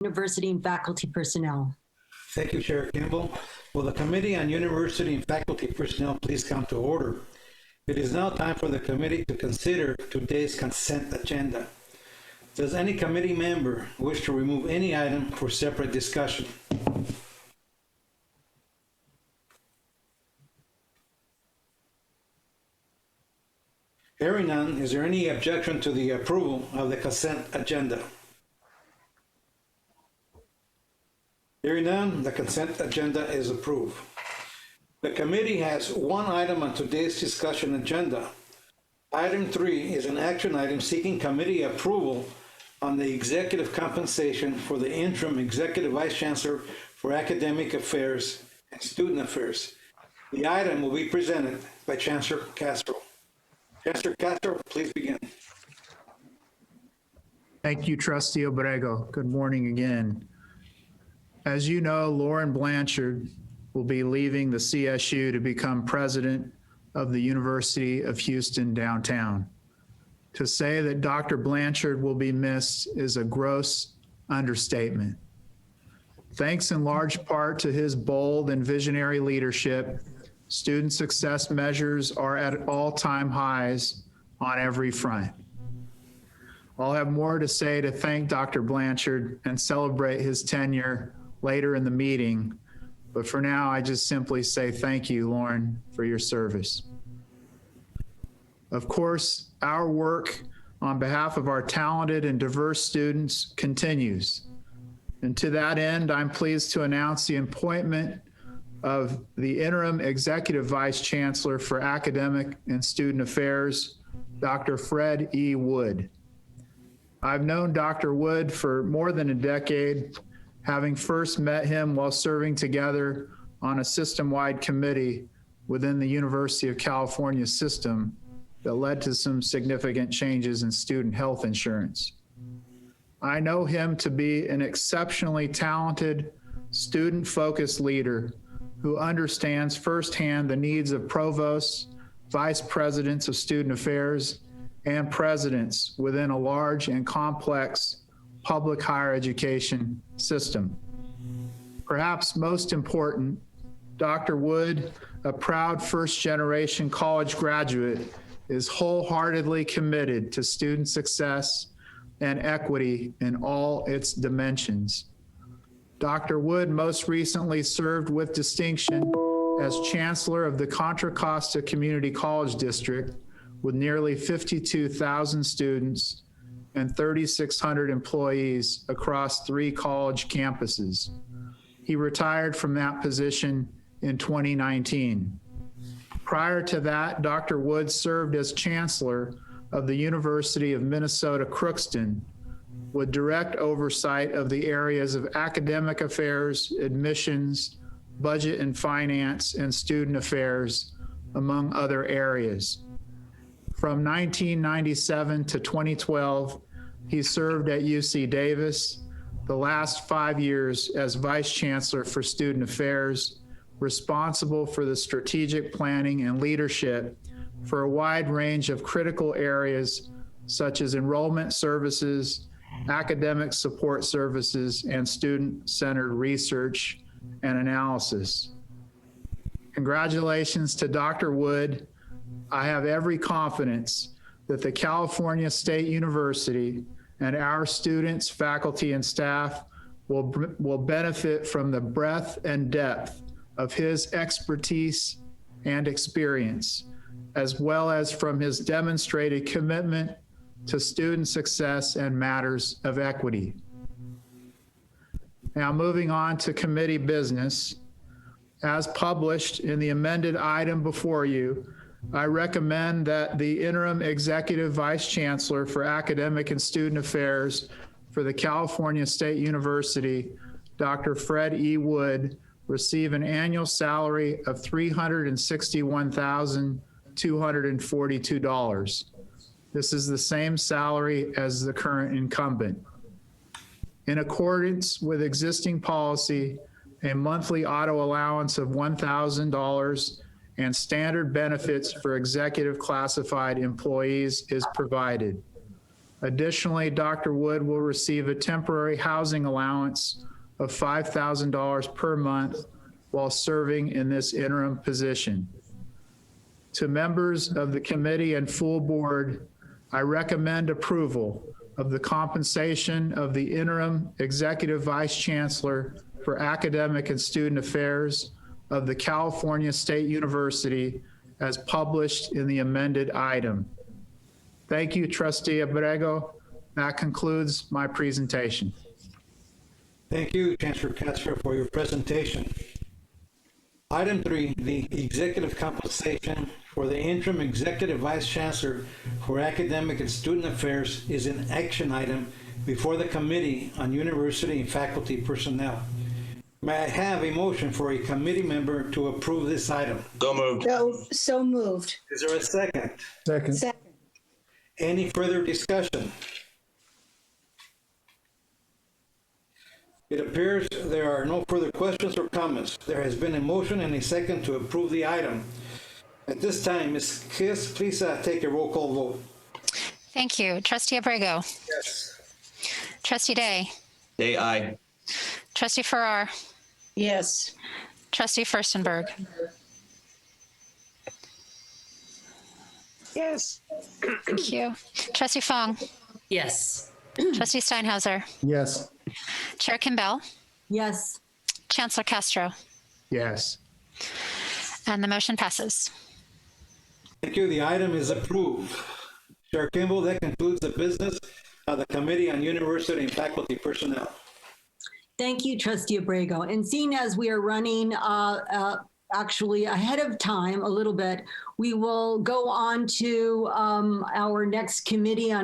University and faculty personnel. Thank you, Chair Kimball. Will the Committee on University and Faculty Personnel please come to order? It is now time for the committee to consider today's consent agenda. Does any committee member wish to remove any item for separate discussion? Hearing none, is there any objection to the approval of the consent agenda? Hearing none, the consent agenda is approved. The committee has one item on today's discussion agenda. Item 3 is an action item seeking committee approval on the executive compensation for the interim executive vice chancellor for academic affairs and student affairs. The item will be presented by Chancellor Castro. Chancellor Castro, please begin. Thank you, Trustee Obrego. Good morning again. As you know, Lauren Blanchard will be leaving the CSU to become president of the University of Houston downtown. To say that Dr. Blanchard will be missed is a gross understatement. Thanks in large part to his bold and visionary leadership, student success measures are at all-time highs on every front. I'll have more to say to thank Dr. Blanchard and celebrate his tenure later in the meeting, but for now, I just simply say thank you, Lauren, for your service. Of course, our work on behalf of our talented and diverse students continues. And to that end, I'm pleased to announce the appointment of the interim executive vice chancellor for academic and student affairs, Dr. Fred E. Wood. I've known Dr. Wood for more than a decade, having first met him while serving together on a system-wide committee within the University of California system that led to some significant changes in student health insurance. I know him to be an exceptionally talented, student-focused leader who understands firsthand the needs of provosts, vice presidents of student affairs, and presidents within a large and complex public higher education system. Perhaps most important, Dr. Wood, a proud first-generation college graduate, is wholeheartedly committed to student success and equity in all its dimensions. Dr. Wood most recently served with distinction as Chancellor of the Contra Costa Community College District with nearly 52,000 students and 3,600 employees across 3 college campuses. He retired from that position in 2019. Prior to that, Dr. Wood served as Chancellor of the University of Minnesota Crookston with direct oversight of the areas of academic affairs, admissions, budget and finance, and student affairs, among other areas. From 1997 to 2012, he served at UC Davis, the last 5 years as Vice Chancellor for Student Affairs, responsible for the strategic planning and leadership for a wide range of critical areas such as enrollment services, academic support services, and student-centered research and analysis. Congratulations to Dr. Wood. I have every confidence that the California State University and our students, faculty, and staff will benefit from the breadth and depth of his expertise and experience, as well as from his demonstrated commitment to student success and matters of equity. Now, moving on to committee business. As published in the amended item before you, I recommend that the interim executive vice chancellor for academic and student affairs for the California State University, Dr. Fred E. Wood, receive an annual salary of $361,242. This is the same salary as the current incumbent. In accordance with existing policy, a monthly auto allowance of $1,000 and standard benefits for executive classified employees is provided. Additionally, Dr. Wood will receive a temporary housing allowance of $5,000 per month while serving in this interim position. To members of the committee and full board, I recommend approval of the compensation of the interim executive vice chancellor for academic and student affairs of the California State University as published in the amended item. Thank you, Trustee Abrego. That concludes my presentation. Thank you, Chancellor Castro, for your presentation. Item 3, the executive compensation for the interim executive vice chancellor for academic and student affairs is an action item before the Committee on University and Faculty Personnel. May I have a motion for a committee member to approve this item? So moved. So moved. Is there a second? Second. Second. Any further discussion? It appears there are no further questions or comments. There has been a motion and a second to approve the item. At this time, Ms. Kiss, please take a roll call vote. Thank you. Trustee Abrego. Yes. Trustee Day. Day, aye. Trustee Farrar. Yes. Trustee Furstenberg. Yes. Thank you. Trustee Fong. Yes. Trustee Steinhauser. Yes. Chair Kimbell. Yes. Chancellor Castro. Yes. And the motion passes. Thank you. The item is approved. Chair Kimball, that concludes the business of the Committee on University and Faculty Personnel. Thank you, Trustee Abrego. And seeing as we are running actually ahead of time a little bit, we will go on to our next Committee on